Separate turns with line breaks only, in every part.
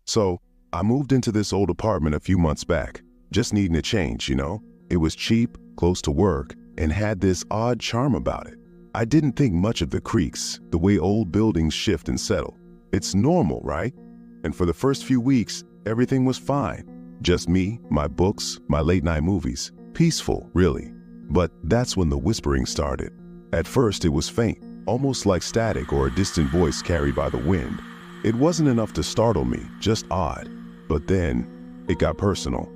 So I moved into this old apartment a few months back, just needing a change, you know? It was cheap, close to work, and had this odd charm about it. I didn't think much of the creaks, the way old buildings shift and settle. It's normal, right? And for the first few weeks, everything was fine. Just me, my books, my late-night movies. Peaceful, really. But that's when the whispering started. At first, it was faint, almost like static or a distant voice carried by the wind. It wasn't enough to startle me, just odd. But then, it got personal.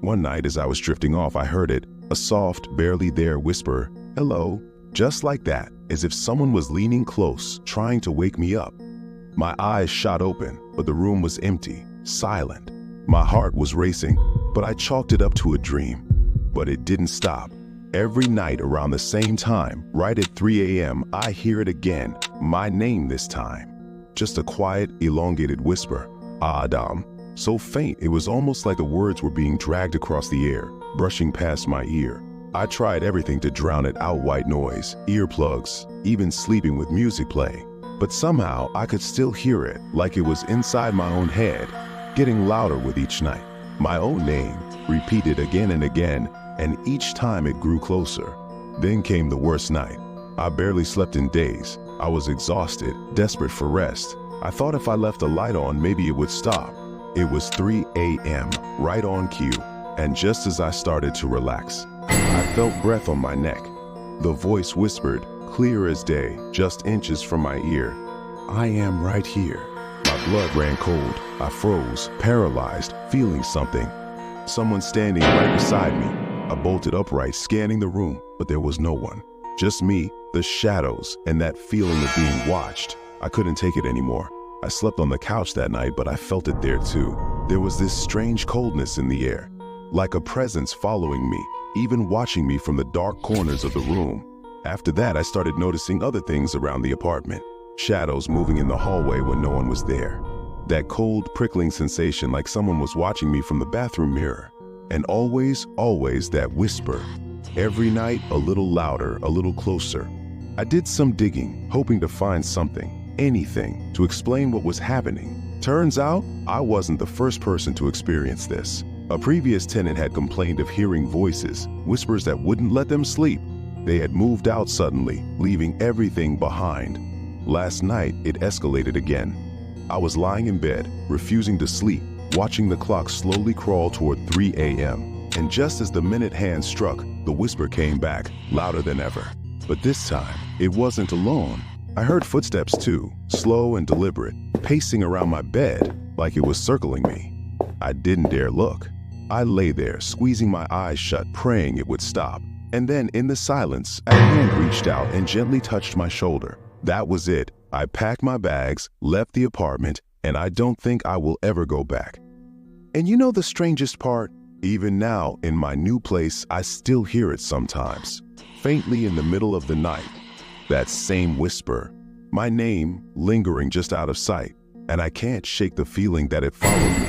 One night as I was drifting off, I heard it, a soft, barely there whisper, "Hello," just like that, as if someone was leaning close, trying to wake me up. My eyes shot open, but the room was empty, silent. My heart was racing, but I chalked it up to a dream. But it didn't stop. Every night around the same time, right at 3 a.m., I hear it again, my name this time. Just a quiet, elongated whisper, Adam. So faint, it was almost like the words were being dragged across the air, brushing past my ear. I tried everything to drown it out, white noise, earplugs, even sleeping with music playing. But somehow I could still hear it, like it was inside my own head, getting louder with each night. My own name, repeated again and again, and each time it grew closer. Then came the worst night. I barely slept in days. I was exhausted, desperate for rest. I thought if I left the light on, maybe it would stop. It was 3 a.m., right on cue, and just as I started to relax, I felt breath on my neck. The voice whispered, clear as day, just inches from my ear, "I am right here." My blood ran cold. I froze, paralyzed, feeling something. Someone standing right beside me. I bolted upright, scanning the room, but there was no one. Just me, the shadows, and that feeling of being watched. I couldn't take it anymore. I slept on the couch that night, but I felt it there too. There was this strange coldness in the air, like a presence following me, even watching me from the dark corners of the room. After that, I started noticing other things around the apartment. Shadows moving in the hallway when no one was there. That cold, prickling sensation like someone was watching me from the bathroom mirror. And always, always that whisper. Every night, a little louder, a little closer. I did some digging, hoping to find something, anything, to explain what was happening. Turns out, I wasn't the first person to experience this. A previous tenant had complained of hearing voices, whispers that wouldn't let them sleep. They had moved out suddenly, leaving everything behind. Last night, it escalated again. I was lying in bed, refusing to sleep, watching the clock slowly crawl toward 3 a.m. And just as the minute hand struck, the whisper came back, louder than ever. But this time, it wasn't alone. I heard footsteps too, slow and deliberate, pacing around my bed like it was circling me. I didn't dare look. I lay there, squeezing my eyes shut, praying it would stop. And then, in the silence, a hand reached out and gently touched my shoulder. That was it. I packed my bags, left the apartment, and I don't think I will ever go back. And you know the strangest part? Even now, in my new place, I still hear it sometimes, faintly in the middle of the night. That same whisper, my name lingering just out of sight, and I can't shake the feeling that it followed me.